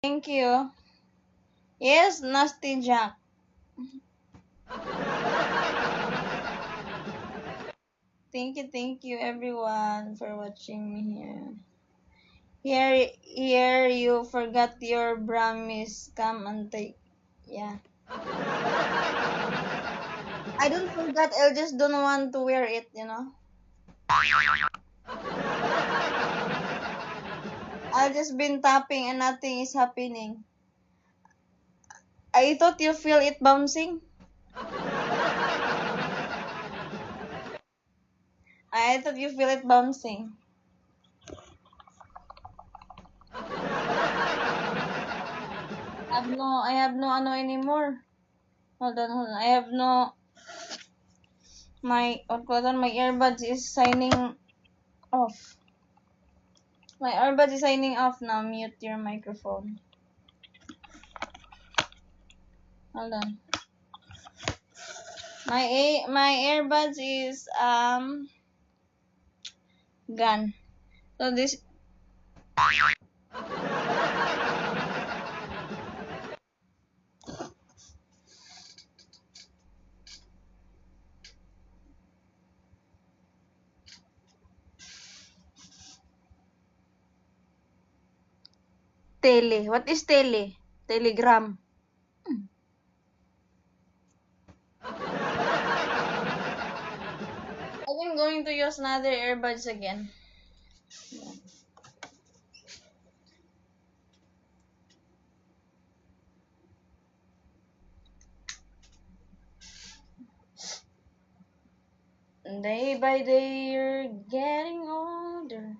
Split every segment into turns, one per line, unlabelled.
Thank you. Yes, Nasty Jack. Thank you everyone for watching me here. Here you forgot your Brahmis. Come and take. Yeah. I don't forget. I just don't want to wear it. I just been tapping and nothing is happening. I thought you feel it bouncing. I thought you feel it bouncing. I have no ano anymore. Hold on. I have no my earbuds is signing off. My earbuds is signing off now. Mute your microphone. Hold on. My earbuds is gone. So this tele. What is tele? Telegram. I'm going to use another earbuds again. Day by day you're getting older.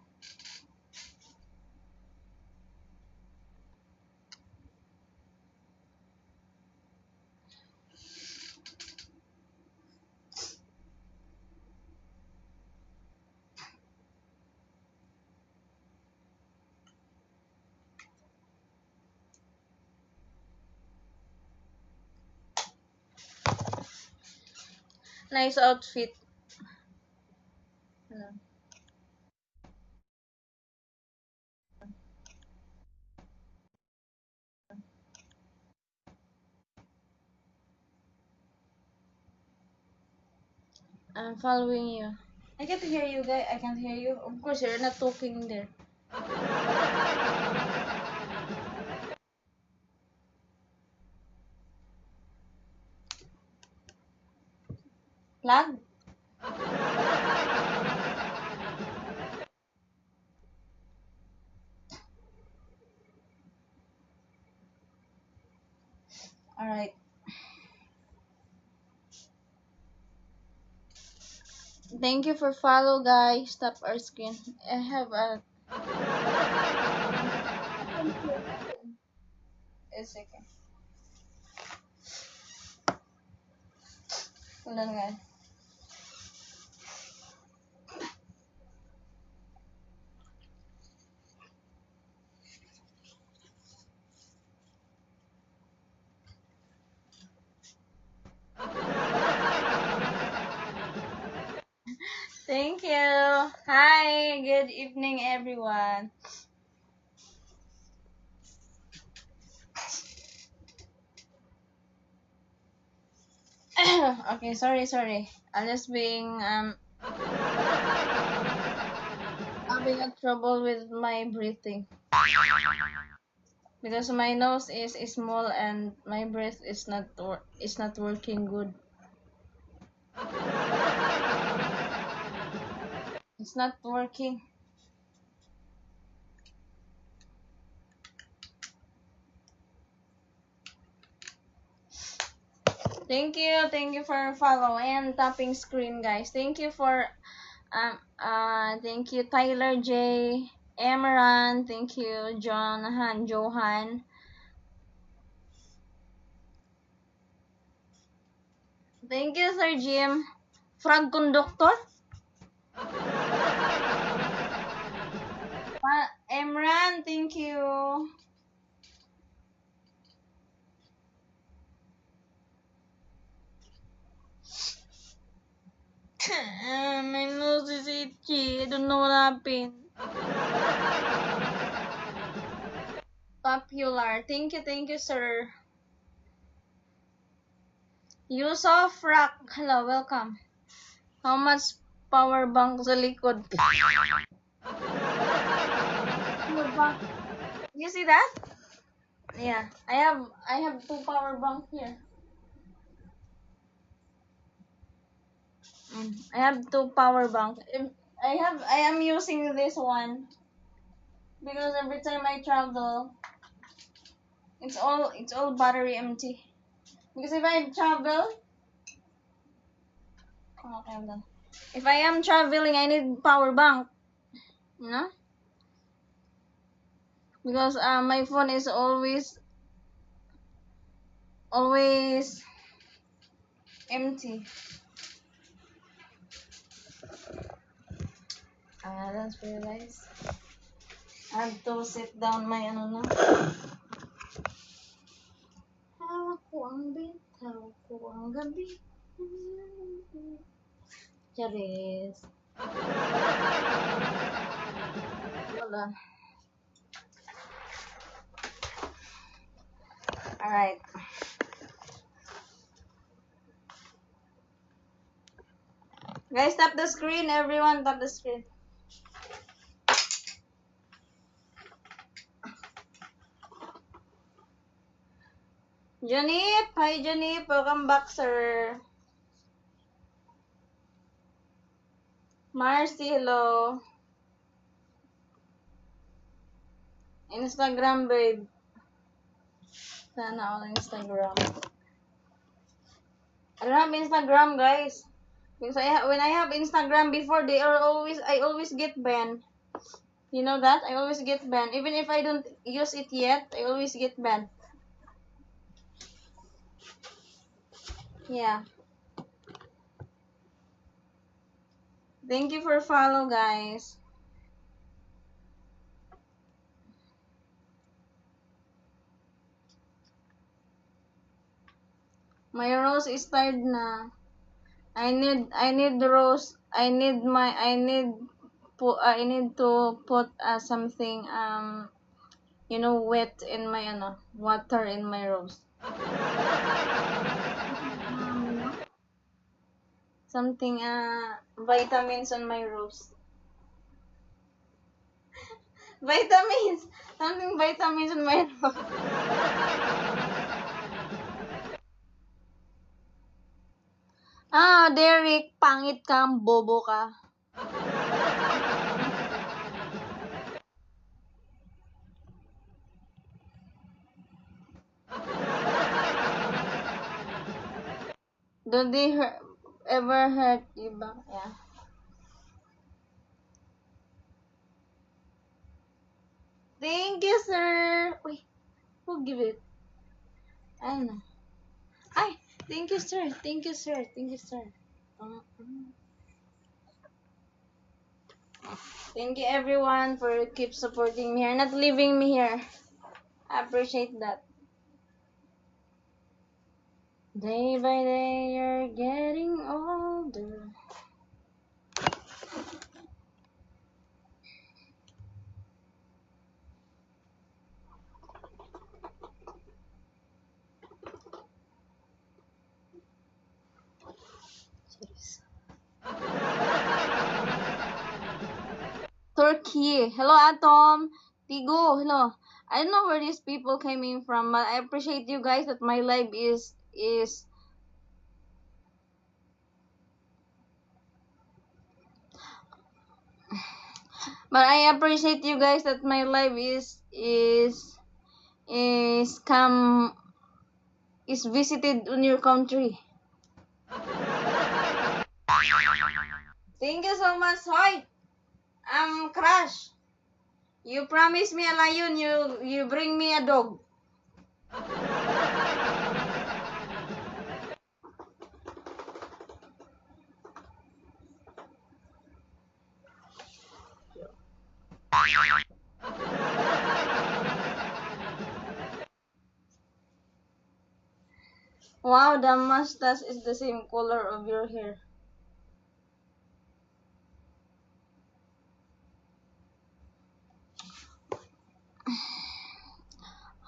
Nice outfit. I'm following you. I can't hear you, guys. I can't hear you. Of course, you're not talking there. Plug? Alright. Thank you for follow, guys. Stop our screen. I have a... It's okay. Hold on, guys. Thank you. Hi, good evening, everyone. Okay, sorry. I'm just being having a trouble with my breathing because my nose is small and my breath is not working good. It's not working. Thank you for follow and tapping screen, guys. Thank you thank you Tyler J, Amaran, thank you Johan. Thank you Sir Jim. Frog Conductor. Emran, thank you. My nose is itchy. I don't know what happened. popular. Thank you, sir. Yusuf Rock, hello, welcome. How much power bank sa likod? You see that? Yeah, I have 2 power bank here. I have 2 power bank. I am using this one because every time I travel, it's all battery empty. Because if I travel, okay, I'm done. If I am traveling, I need power bank, you know, because my phone is always empty. That's realize. I have to sit down my ano na. Hawak ko ang bitaw ko ang gabi. Charis. Wala. Alright. Guys, tap the screen. Everyone, tap the screen. Janip! Hi, Janip. Welcome back, sir. Marcy, hello. Instagram, babe. Sana all Instagram. I don't have Instagram, guys. Because when I have Instagram before, I always get banned. You know that? I always get banned. Even if I don't use it yet, I always get banned. Yeah. Thank you for follow, guys. My rose is tired na. I need rose. I need to put something you know, wet in my water in my rose. Something vitamins on my rose. Vitamins. Something vitamins on my rose. Derek, pangit ka, bobo ka. Do they ever hurt you ba? Yeah. Thank you, sir. Wait, who give it? I don't know. Ay, thank you, sir. Thank you, sir. Thank you, sir. Thank you, everyone, for keep supporting me here, not leaving me here. I appreciate that. Day by day, you're getting older. Turkey. Hello, Atom. Tigo. Hello. I don't know where these people came in from, but I appreciate you guys that my live is but I appreciate you guys that my live is visited in your country. Thank you so much, Hoy. Crush. You promised me a lion, you bring me a dog. Wow, the mustache is the same color of your hair.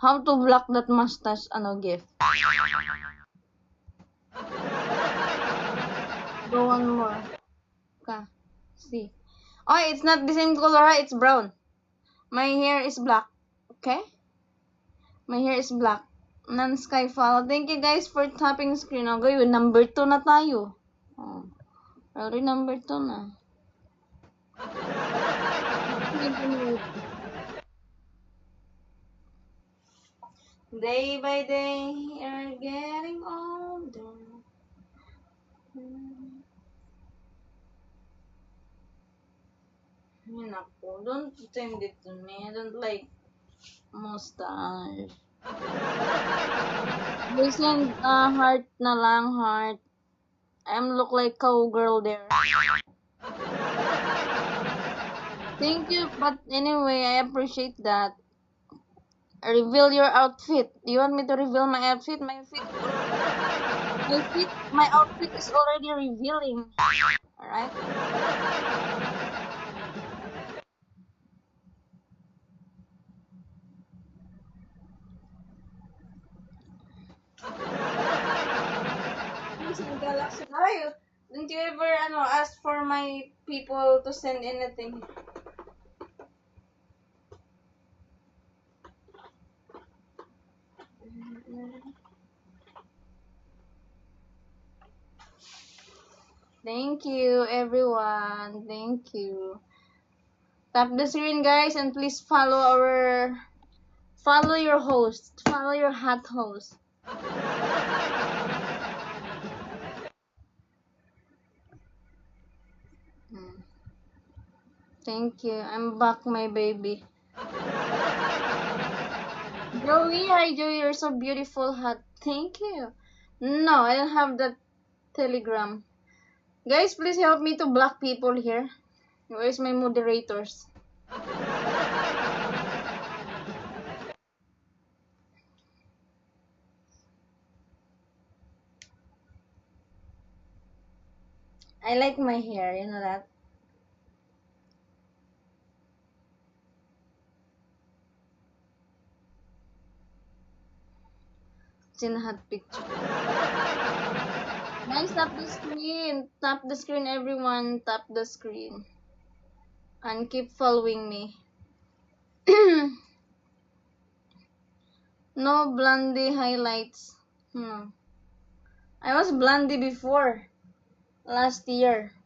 How to block that mustache, gift. Go one more. Okay. See. Oh, it's not the same color, it's brown. My hair is black. Okay? My hair is black. Non-skyfall. Thank you guys for tapping screen. Okay, number 2 na tayo. Oh. Already number 2 na. Day by day, you're getting older. Naku, don't send it to me. I don't like mustache. Listen, heart na lang, heart. I'm look like cowgirl there. Thank you, but anyway, I appreciate that. Reveal your outfit. Do you want me to reveal my outfit? My outfit is already revealing. Alright? Galaxy tayo. Don't you ever ask for my people to send anything? Thank you, everyone. Thank you. Tap the screen, guys, and please follow your host. Follow your hot host. Thank you. I'm back, my baby. Joey, hi Joey, you're so beautiful, hot. Thank you. No, I don't have that Telegram. Guys, please help me to block people here. Where's my moderators? I like my hair, you know that? It's in a hot picture. Guys, tap the screen. Tap the screen, everyone. Tap the screen. And keep following me. No blondie highlights. I was blondie before. Last year.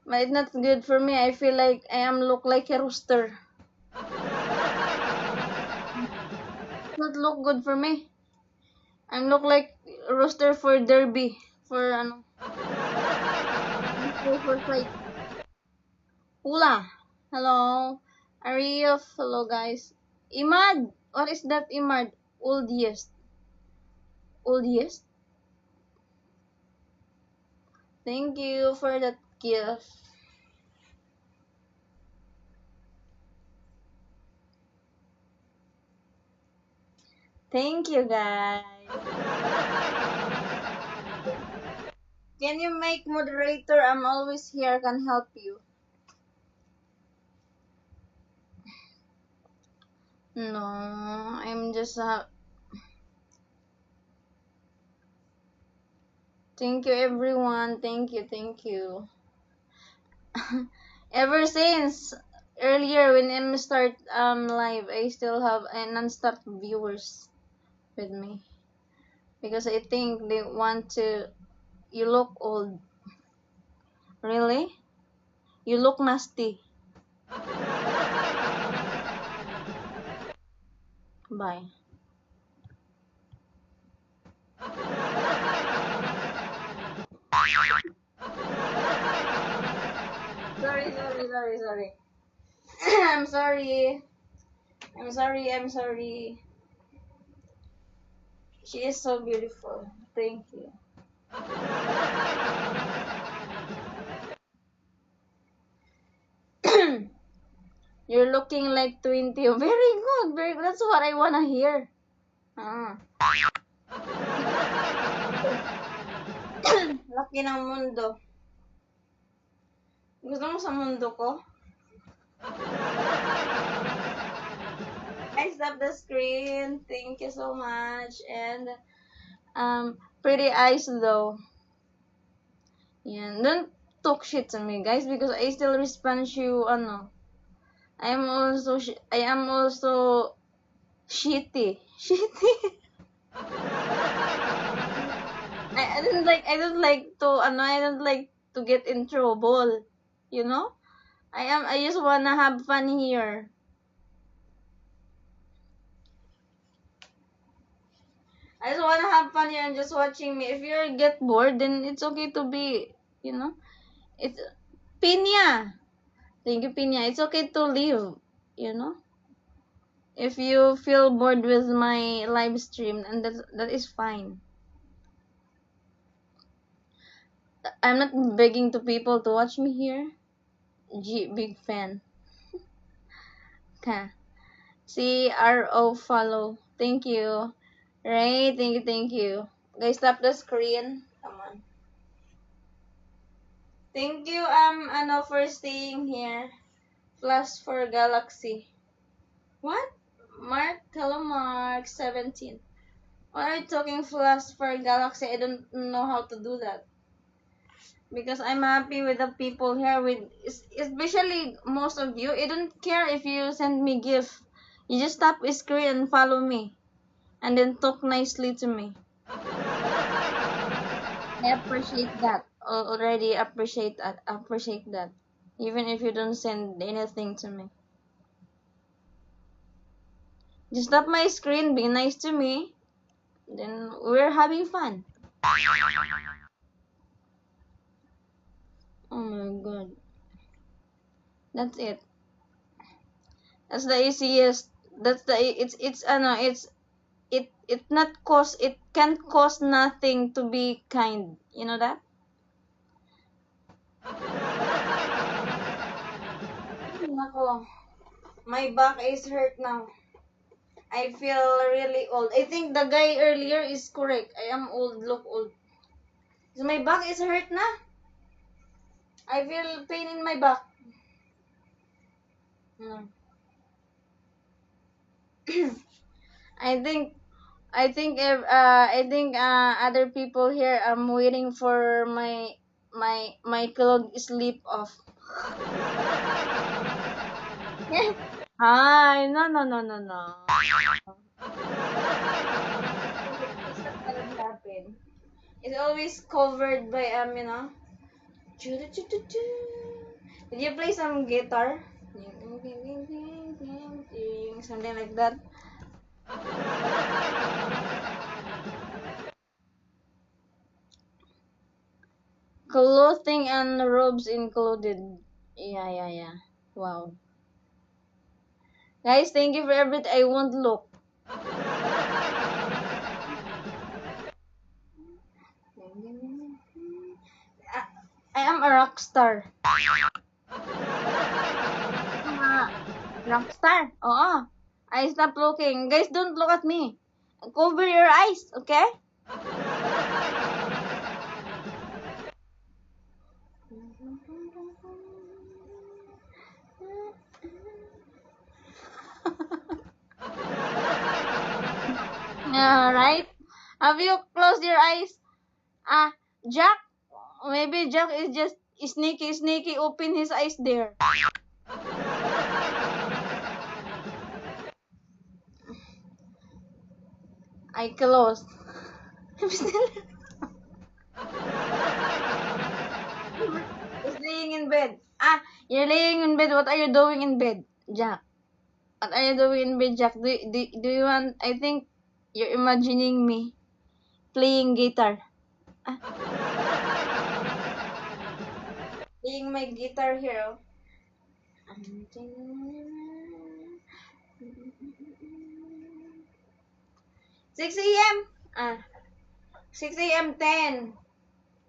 But it's not good for me. I feel like I look like a rooster. It's not look good for me. I look like a rooster for derby. For fight. Hula. Hello. Ariel. Hello guys. Imad. What is that, Imad? Oldest. Thank you for that gift. Thank you, guys. Can you make moderator? I'm always here. Can help you. No, I'm just Thank you, everyone. Thank you. Ever since earlier when I start live, I still have non-stop viewers with me because I think they want to. You look old. Really? You look nasty. Bye. Sorry. I'm sorry. She is so beautiful. Thank you. You're looking like 20. Very good. Very good. That's what I wanna hear. Laki ng mundo. Gusto mo sa mundo ko? I I stopped the screen. Thank you so much. And pretty eyes though. Yeah, don't talk shit to me, guys, because I still respond you. Ano, I am also shitty. Shitty. I don't like to I don't like to get in trouble. You know? I just wanna have fun here. I just wanna have fun here and just watching me. If you get bored, then it's okay to be, you know. It's Pinya. Thank you, Pinya. It's okay to leave, you know. If you feel bored with my live stream, and that is fine. I'm not begging to people to watch me here. Big fan. Ka. CRO follow. Thank you. Ray, thank you. Guys, tap the screen. Come on. Thank you, for staying here. Plus for Galaxy. What? Mark, hello Mark, 17. Why are you talking plus for Galaxy? I don't know how to do that. Because I'm happy with the people here, especially most of you. I don't care if you send me gift. You just tap a screen and follow me. And then talk nicely to me. I appreciate that. Already appreciate that. Appreciate that. Even if you don't send anything to me. Just tap my screen, be nice to me. Then we're having fun. Oh my god. That's it. That's the easiest. That's the it not cost it can't cost nothing to be kind. You know that? Nako. My back is hurt now. I feel really old. I think the guy earlier is correct. I am old, look old. So my back is hurt na. I feel pain in my back. No. I think other people here waiting for my clothes sleep off. Hi, no. It's not gonna happen. It's always covered by Did you play some guitar? Something like that. Clothing and robes included. Yeah. Wow. Guys, thank you for everything. I won't look. I am a rock star. Rock star? Oo. I stop looking. Guys, don't look at me. Cover your eyes, okay? Right? Have you closed your eyes? Jack? Maybe Jack is just sneaky open his eyes there. I closed. I'm still just laying in bed. You're laying in bed. What are you doing in bed, Jack? What are you doing in bed, Jack? Do you want? I think you're imagining me playing guitar. Playing my guitar here. 6 a.m. 6 a.m. 10,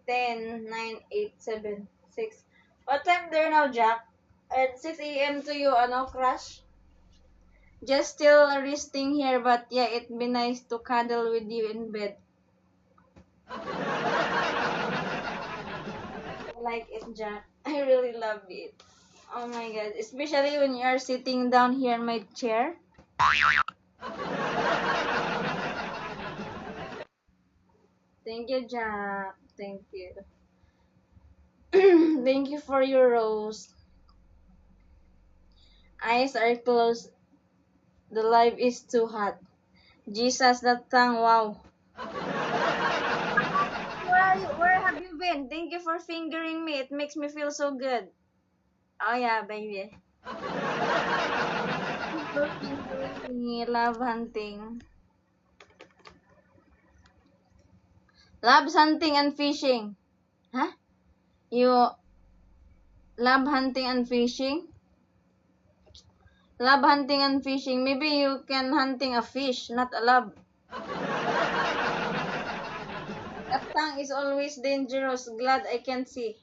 9, 8, 7, 6. What time there now, Jack? At 6 a.m. to you, crush? Just still resting here, but yeah, it'd be nice to cuddle with you in bed. I like it, Jack. I really love it. Oh my god. Especially when you are sitting down here in my chair. Thank you, Jack. Thank you. Thank you for your rose. Eyes are closed. The life is too hot. Jesus, that tongue, wow. Where have you been? Thank you for fingering me. It makes me feel so good. Oh yeah, baby. Thank you for fingering me. Love hunting. Love hunting and fishing. Huh? You love hunting and fishing? Love hunting and fishing. Maybe you can hunting a fish, not a love. That tongue is always dangerous. Glad I can see.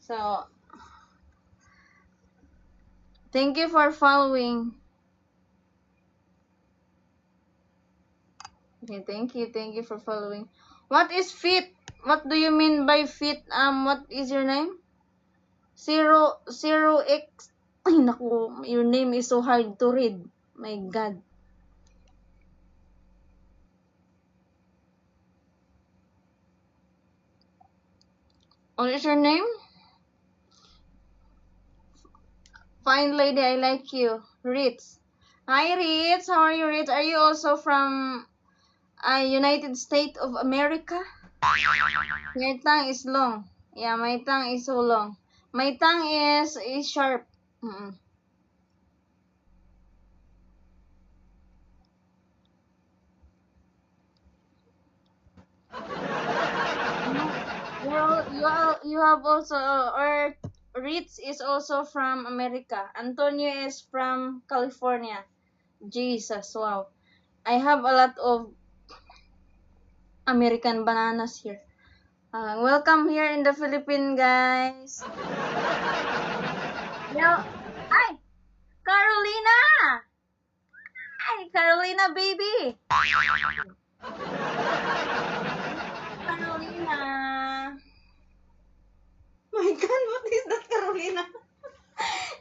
So, thank you for following. Okay, thank you. Thank you for following. What is fit? What do you mean by fit? What is your name? Zero X. Ay, naku. Your name is so hard to read. My God. What is your name? Fine lady, I like you. Ritz. Hi, Ritz. How are you, Ritz? Are you also from United States of America? Your tongue is long. Yeah, my tongue is so long. My tongue is sharp. Mm-mm. You have also or Ritz is also from America. Antonio is from California. Jesus, wow. I have a lot of American bananas here. Welcome here in the Philippines, guys. Now, hi, Carolina. Hi, Carolina, baby. Carolina. My God, what is that, Carolina?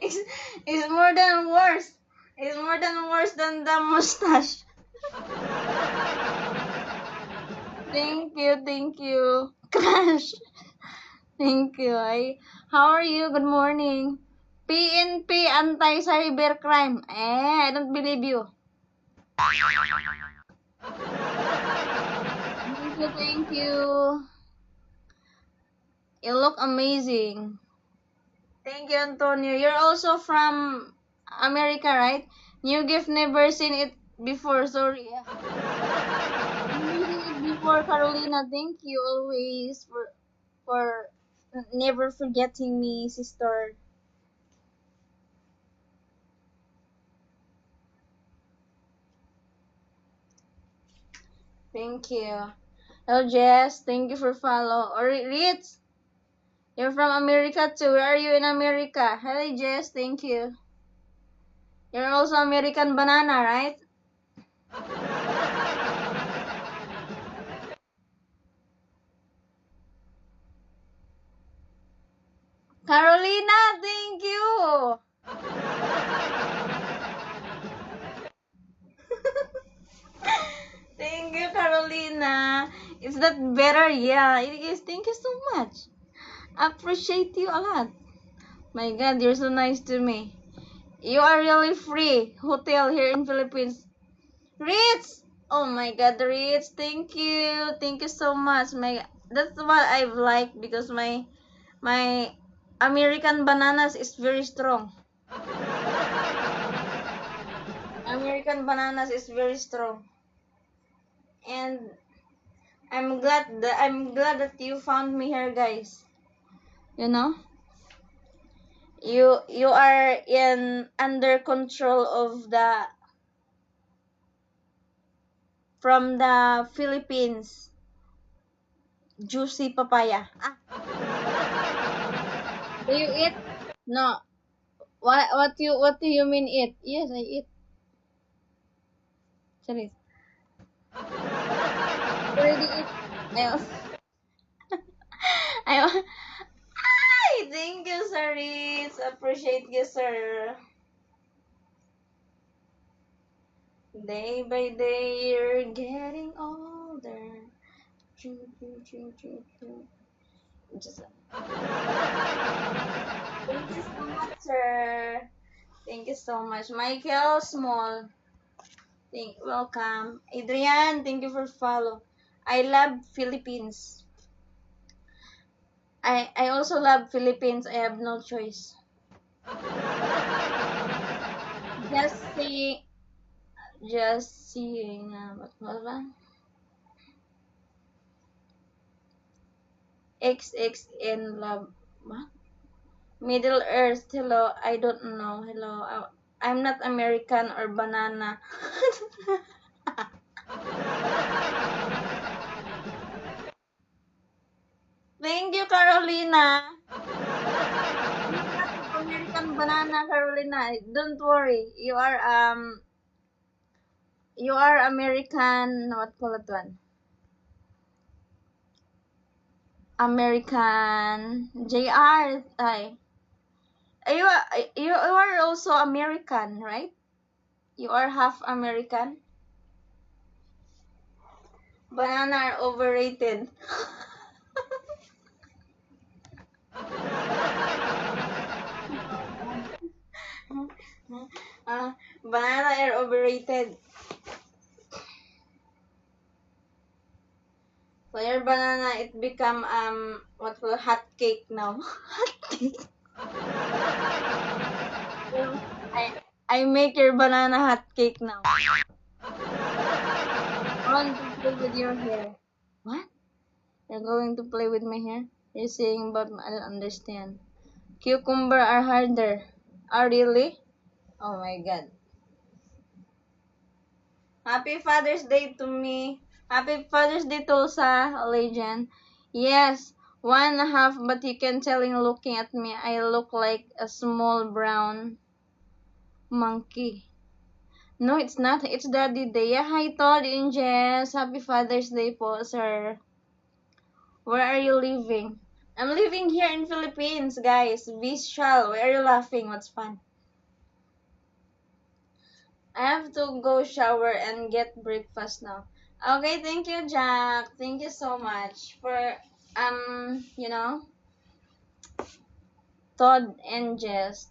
it's, it's more than worse. It's more than worse than the mustache. Thank you. Crash. Thank you. How are you? Good morning. PNP anti-cybercrime. I don't believe you. Thank you. You look amazing. Thank you, Antonio. You're also from America, right? New gift, never seen it before. Sorry. Never seen it before, Carolina. Thank you always for never forgetting me, sister. Thank you. Oh, Jess, thank you for follow. Or Ritz, you're from America too. Where are you in America? Hi, Jess, thank you. You're also American banana, right? Carolina, thank you. Thank you, Carolina. Is that better? Yeah, it is. Thank you so much. Appreciate you a lot. My God, you're so nice to me. You are really free hotel here in Philippines. Ritz! Oh my God, Ritz, thank you. Thank you so much. That's what I like because my American bananas is very strong. American bananas is very strong. And I'm glad that you found me here, guys. You know? You are in under control of the from the Philippines. Juicy papaya. Do you eat? No. What do you mean eat? Yes, I eat. Sorry. Already eat. I, I, Ay, thank you, sir. Appreciate you, sir. Day by day, you're getting older. Choo, choo, choo, choo, choo. Just thank you so much, sir. Thank you so much, Michael Small. Welcome, Adrian. Thank you for follow. I love Philippines. I also love Philippines. I have no choice. Just see, just seeing. What ba? XXN love. What? Middle Earth. Hello. I don't know. Hello. I'm not American or banana. Thank you, Carolina. American banana, Carolina. Don't worry. You are American. What call it one? American JR. You are also American, right? You are half American. Banana are overrated. uh, Banana are overrated. So your banana it become what called hot cake now. Hot cake. I I make your banana hot cake now. I want to play with your hair. What? You're going to play with my hair? You're saying about I don't understand. Cucumber are harder. Oh really? Oh my god. Happy Father's Day to me. Happy Father's Day, Tulsa, legend. Yes, 1.5, but you can tell in looking at me, I look like a small brown monkey. No, it's not. It's Daddy Day. Yeah, hi, Todd and Jess. Happy Father's Day po, sir. Where are you living? I'm living here in Philippines, guys. Visual. Why are you laughing? What's fun? I have to go shower and get breakfast now. Okay, thank you, Jack. Thank you so much for you know, Todd and Jess.